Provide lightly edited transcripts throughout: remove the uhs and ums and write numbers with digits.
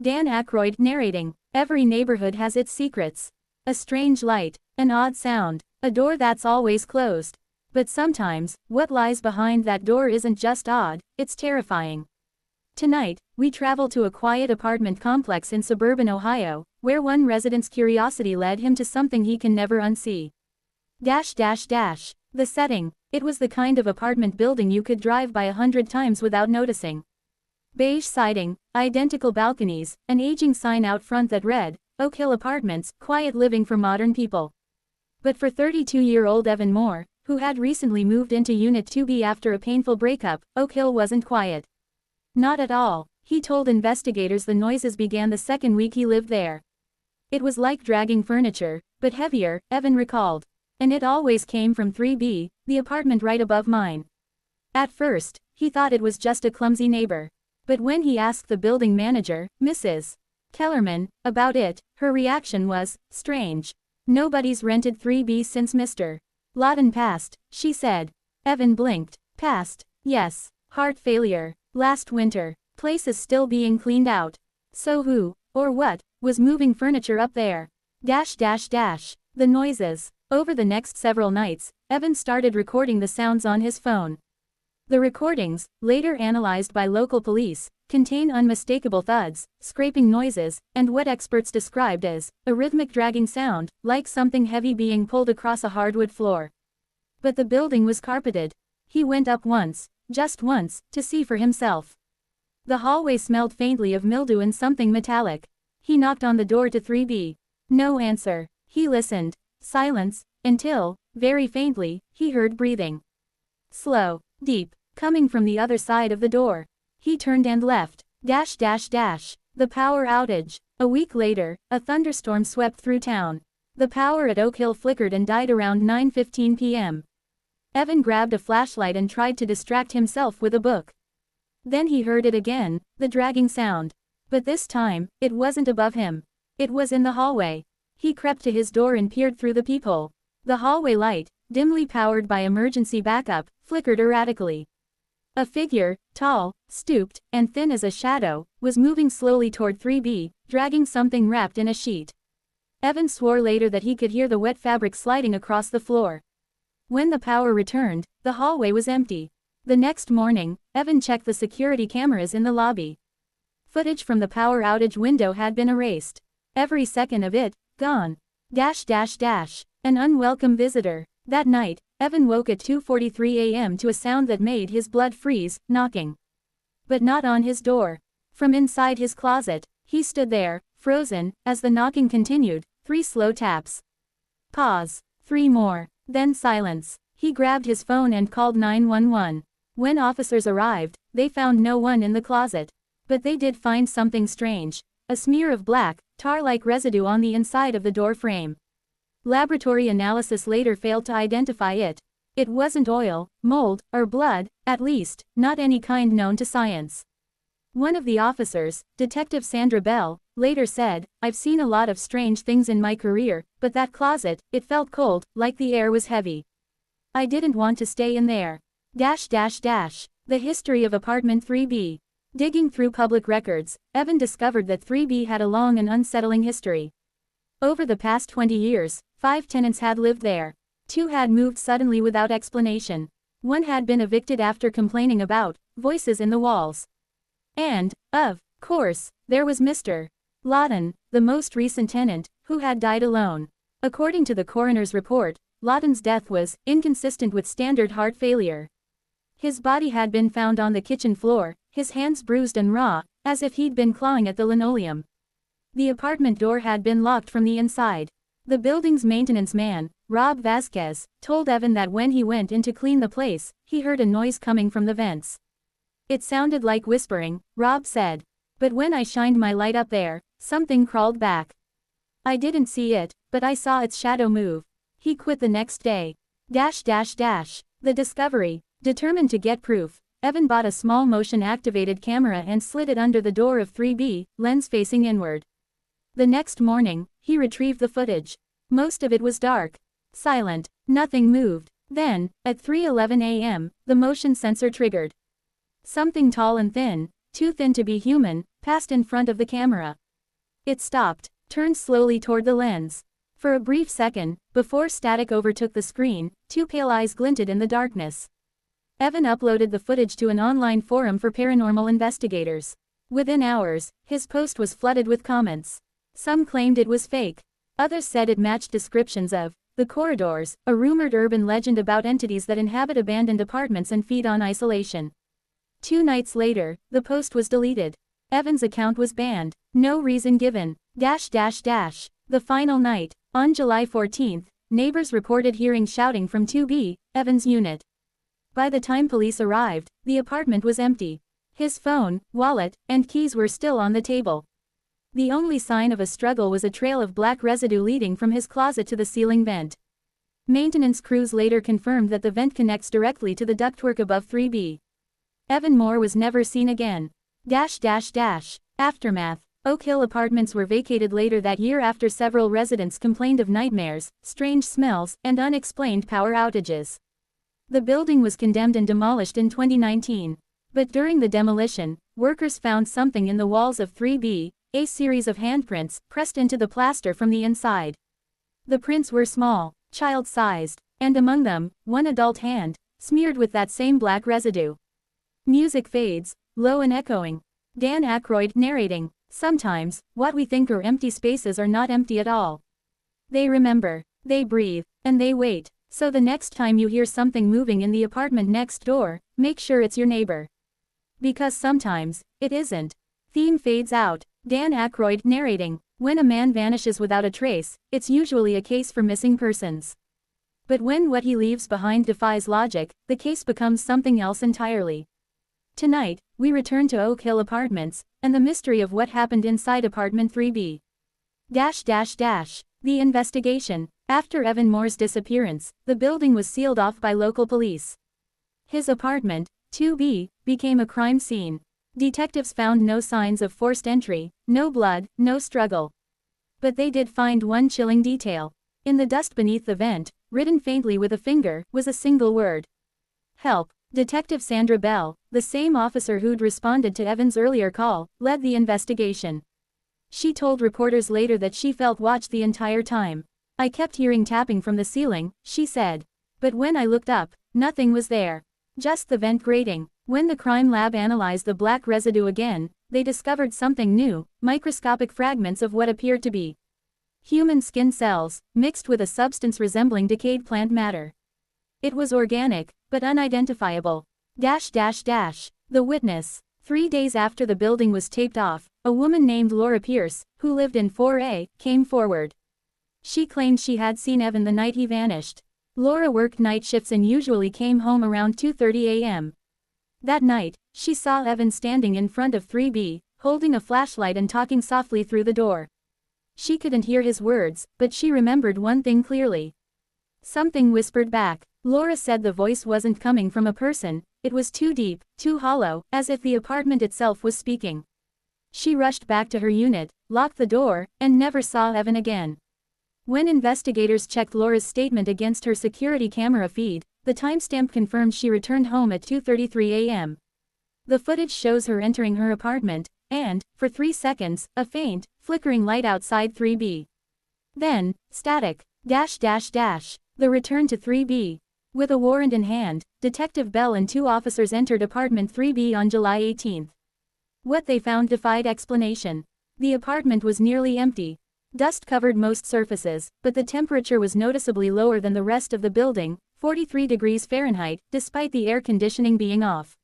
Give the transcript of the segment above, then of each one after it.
Dan Aykroyd narrating. Every neighborhood has its secrets. A strange light, an odd sound, a door that's always closed. But sometimes, what lies behind that door isn't just odd, it's terrifying. Tonight, we travel to a quiet apartment complex in suburban Ohio, where one resident's curiosity led him to something he can never unsee. The setting. It was the kind of apartment building you could drive by 100 times without noticing. Beige siding, identical balconies, an aging sign out front that read, Oak Hill Apartments, quiet living for modern people. But for 32-year-old Evan Moore, who had recently moved into Unit 2B after a painful breakup, Oak Hill wasn't quiet. Not at all. He told investigators the noises began the second week he lived there. It was like dragging furniture, but heavier, Evan recalled. And it always came from 3B, the apartment right above mine. At first, he thought it was just a clumsy neighbor. But when he asked the building manager, Mrs. Kellerman, about it, her reaction was, strange. Nobody's rented 3B since Mr. Lawton passed, she said. Evan blinked. Passed? Yes. Heart failure. Last winter. Place is still being cleaned out. So who, or what, was moving furniture up there? The noises. Over the next several nights, Evan started recording the sounds on his phone. The recordings, later analyzed by local police, contain unmistakable thuds, scraping noises, and what experts described as a rhythmic dragging sound, like something heavy being pulled across a hardwood floor. But the building was carpeted. He went up once, just once, to see for himself. The hallway smelled faintly of mildew and something metallic. He knocked on the door to 3B. No answer. He listened. Silence, until, very faintly, he heard breathing. Slow, deep, coming from the other side of the door. He turned and left. The power outage. A week later, a thunderstorm swept through town. The power at Oak Hill flickered and died around 9:15 p.m. Evan grabbed a flashlight and tried to distract himself with a book. Then he heard it again, the dragging sound. But this time, it wasn't above him. It was in the hallway. He crept to his door and peered through the peephole. The hallway light, dimly powered by emergency backup, flickered erratically. A figure, tall, stooped, and thin as a shadow, was moving slowly toward 3B, dragging something wrapped in a sheet. Evan swore later that he could hear the wet fabric sliding across the floor. When the power returned, the hallway was empty. The next morning, Evan checked the security cameras in the lobby. Footage from the power outage window had been erased. Every second of it, gone. An unwelcome visitor. That night, Evan woke at 2:43 a.m. to a sound that made his blood freeze, knocking. But not on his door. From inside his closet, he stood there, frozen, as the knocking continued, 3 slow taps. Pause. 3 more. Then silence. He grabbed his phone and called 911. When officers arrived, they found no one in the closet. But they did find something strange. A smear of black, tar-like residue on the inside of the door frame. Laboratory analysis later failed to identify it. It wasn't oil, mold, or blood, at least, not any kind known to science. One of the officers, Detective Sandra Bell, later said, I've seen a lot of strange things in my career, but that closet, it felt cold, like the air was heavy. I didn't want to stay in there. The history of apartment 3B. Digging through public records, Evan discovered that 3B had a long and unsettling history. Over the past 20 years, 5 tenants had lived there. 2 had moved suddenly without explanation. 1 had been evicted after complaining about voices in the walls. And, of course, there was Mr. Lawton, the most recent tenant, who had died alone. According to the coroner's report, Lawton's death was inconsistent with standard heart failure. His body had been found on the kitchen floor, his hands bruised and raw, as if he'd been clawing at the linoleum. The apartment door had been locked from the inside. The building's maintenance man, Rob Vasquez, told Evan that when he went in to clean the place, he heard a noise coming from the vents. It sounded like whispering, Rob said. But when I shined my light up there, something crawled back. I didn't see it, but I saw its shadow move. He quit the next day. The discovery. Determined to get proof, Evan bought a small motion-activated camera and slid it under the door of 3B, lens facing inward. The next morning, he retrieved the footage. Most of it was dark. Silent. Nothing moved. Then, at 3:11 a.m., the motion sensor triggered. Something tall and thin, too thin to be human, passed in front of the camera. It stopped, turned slowly toward the lens. For a brief second, before static overtook the screen, two pale eyes glinted in the darkness. Evan uploaded the footage to an online forum for paranormal investigators. Within hours, his post was flooded with comments. Some claimed it was fake. Others said it matched descriptions of the corridors, a rumored urban legend about entities that inhabit abandoned apartments and feed on isolation. 2 nights later, the post was deleted. Evan's account was banned. No reason given. The final night. On July 14, neighbors reported hearing shouting from 2B, Evan's unit. By the time police arrived, the apartment was empty. His phone, wallet, and keys were still on the table. The only sign of a struggle was a trail of black residue leading from his closet to the ceiling vent. Maintenance crews later confirmed that the vent connects directly to the ductwork above 3B. Evan Moore was never seen again. Aftermath. Oak Hill Apartments were vacated later that year after several residents complained of nightmares, strange smells, and unexplained power outages. The building was condemned and demolished in 2019. But during the demolition, workers found something in the walls of 3B, a series of handprints, pressed into the plaster from the inside. The prints were small, child-sized, and among them, one adult hand, smeared with that same black residue. Music fades, low and echoing. Dan Aykroyd narrating. Sometimes, what we think are empty spaces are not empty at all. They remember, they breathe, and they wait. So the next time you hear something moving in the apartment next door, make sure it's your neighbor. Because sometimes, it isn't. Theme fades out. Dan Aykroyd narrating. When a man vanishes without a trace, it's usually a case for missing persons. But when what he leaves behind defies logic, the case becomes something else entirely. Tonight, we return to Oak Hill Apartments, and the mystery of what happened inside apartment 3B. The investigation. After Evan Moore's disappearance, the building was sealed off by local police. His apartment, 2B, became a crime scene. Detectives found no signs of forced entry, no blood, no struggle. But they did find one chilling detail. In the dust beneath the vent, written faintly with a finger, was a single word. Help. Detective Sandra Bell, the same officer who'd responded to Evan's earlier call, led the investigation. She told reporters later that she felt watched the entire time. I kept hearing tapping from the ceiling, she said. But when I looked up, nothing was there. Just the vent grating. When the crime lab analyzed the black residue again, they discovered something new, microscopic fragments of what appeared to be human skin cells, mixed with a substance resembling decayed plant matter. It was organic, but unidentifiable. The witness. 3 days after the building was taped off, a woman named Laura Pierce, who lived in 4A, came forward. She claimed she had seen Evan the night he vanished. Laura worked night shifts and usually came home around 2:30 a.m. That night, she saw Evan standing in front of 3B, holding a flashlight and talking softly through the door. She couldn't hear his words, but she remembered one thing clearly. Something whispered back. Laura said the voice wasn't coming from a person, it was too deep, too hollow, as if the apartment itself was speaking. She rushed back to her unit, locked the door, and never saw Evan again. When investigators checked Laura's statement against her security camera feed, the timestamp confirmed she returned home at 2:33 a.m. The footage shows her entering her apartment, and, for 3 seconds, a faint, flickering light outside 3B. Then, static. The return to 3B. With a warrant in hand, Detective Bell and 2 officers entered apartment 3B on July 18. What they found defied explanation. The apartment was nearly empty. Dust covered most surfaces, but the temperature was noticeably lower than the rest of the building, 43 degrees Fahrenheit, despite the air conditioning being off.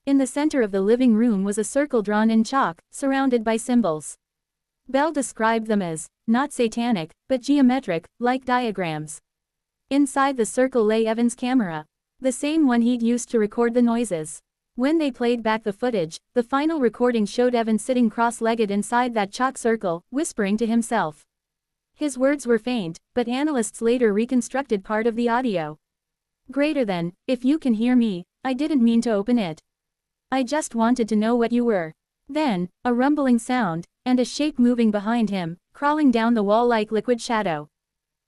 In the center of the living room was a circle drawn in chalk, surrounded by symbols. Bell described them as, not satanic, but geometric, like diagrams. Inside the circle lay Evan's camera. The same one he'd used to record the noises. When they played back the footage, the final recording showed Evan sitting cross-legged inside that chalk circle, whispering to himself. His words were faint, but analysts later reconstructed part of the audio. Greater than, if you can hear me, I didn't mean to open it. I just wanted to know what you were. Then, a rumbling sound, and a shape moving behind him, crawling down the wall like liquid shadow.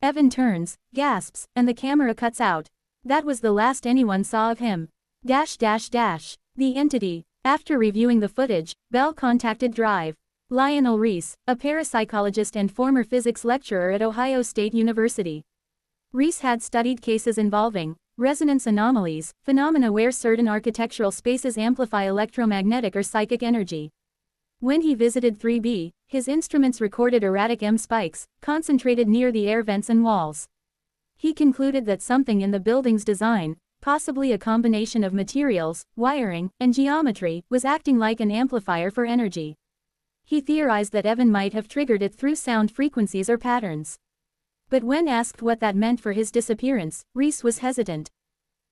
Evan turns, gasps, and the camera cuts out. That was the last anyone saw of him. The entity. After reviewing the footage, Bell contacted Drive. Lionel Reese, a parapsychologist and former physics lecturer at Ohio State University. Reese had studied cases involving resonance anomalies, phenomena where certain architectural spaces amplify electromagnetic or psychic energy. When he visited 3B, his instruments recorded erratic M spikes, concentrated near the air vents and walls. He concluded that something in the building's design, possibly a combination of materials, wiring, and geometry, was acting like an amplifier for energy. He theorized that Evan might have triggered it through sound frequencies or patterns. But when asked what that meant for his disappearance, Reese was hesitant.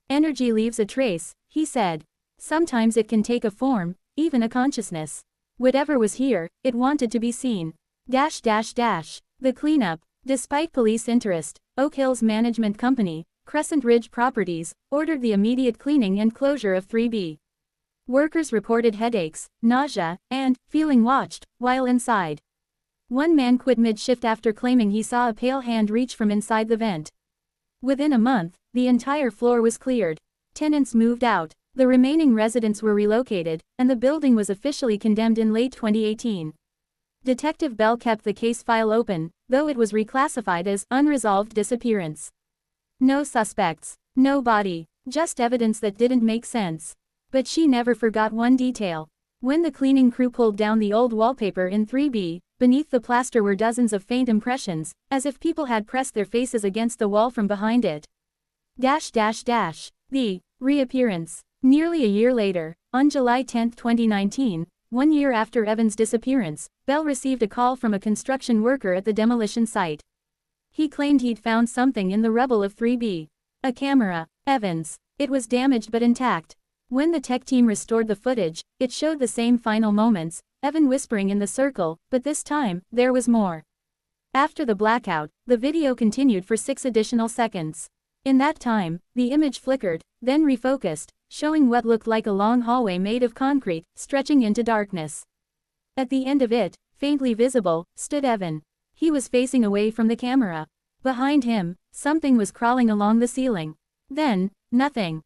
Energy leaves a trace, he said. Sometimes it can take a form, even a consciousness. Whatever was here, it wanted to be seen. The cleanup. Despite police interest, Oak Hill's management company, Crescent Ridge Properties, ordered the immediate cleaning and closure of 3B. Workers reported headaches, nausea, and feeling watched while inside. One man quit mid-shift after claiming he saw a pale hand reach from inside the vent. Within a month, the entire floor was cleared. Tenants moved out. The remaining residents were relocated, and the building was officially condemned in late 2018. Detective Bell kept the case file open, though it was reclassified as unresolved disappearance. No suspects, no body, just evidence that didn't make sense. But she never forgot one detail. When the cleaning crew pulled down the old wallpaper in 3B, beneath the plaster were dozens of faint impressions, as if people had pressed their faces against the wall from behind it. The reappearance. Nearly a year later, on July 10, 2019, 1 year after Evan's disappearance, Bell received a call from a construction worker at the demolition site. He claimed he'd found something in the rubble of 3B. A camera. Evans. It was damaged but intact. When the tech team restored the footage, it showed the same final moments, Evan whispering in the circle, but this time, there was more. After the blackout, the video continued for 6 additional seconds. In that time, the image flickered, then refocused, showing what looked like a long hallway made of concrete, stretching into darkness. At the end of it, faintly visible, stood Evan. He was facing away from the camera. Behind him, something was crawling along the ceiling. Then, nothing.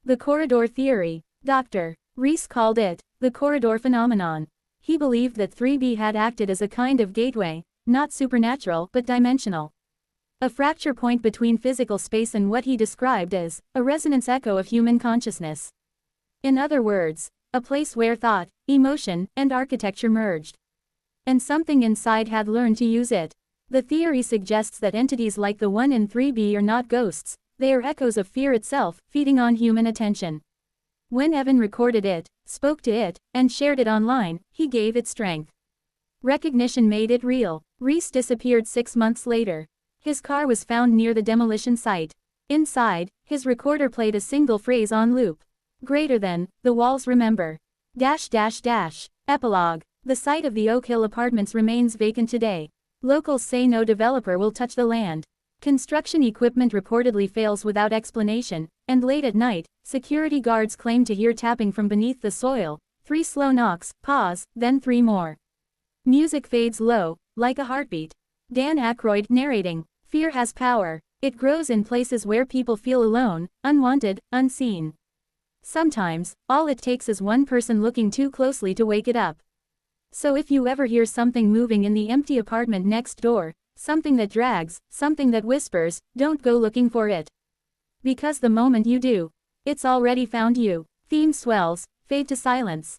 The corridor theory. Dr. Reese called it the corridor phenomenon. He believed that 3B had acted as a kind of gateway, not supernatural but dimensional. A fracture point between physical space and what he described as a resonance echo of human consciousness. In other words, a place where thought, emotion, and architecture merged. And something inside had learned to use it. The theory suggests that entities like the one in 3B are not ghosts, they are echoes of fear itself, feeding on human attention. When Evan recorded it, spoke to it, and shared it online, he gave it strength. Recognition made it real. Reese disappeared 6 months later. His car was found near the demolition site. Inside, his recorder played a single phrase on loop. Greater than, the walls remember. Epilogue. The site of the Oak Hill apartments remains vacant today. Locals say no developer will touch the land. Construction equipment reportedly fails without explanation, and late at night, security guards claim to hear tapping from beneath the soil. 3 slow knocks, pause, then 3 more. Music fades low, like a heartbeat. Dan Aykroyd narrating. Fear has power. It grows in places where people feel alone, unwanted, unseen. Sometimes, all it takes is one person looking too closely to wake it up. So if you ever hear something moving in the empty apartment next door, something that drags, something that whispers, don't go looking for it. Because the moment you do, it's already found you. Theme swells, fade to silence.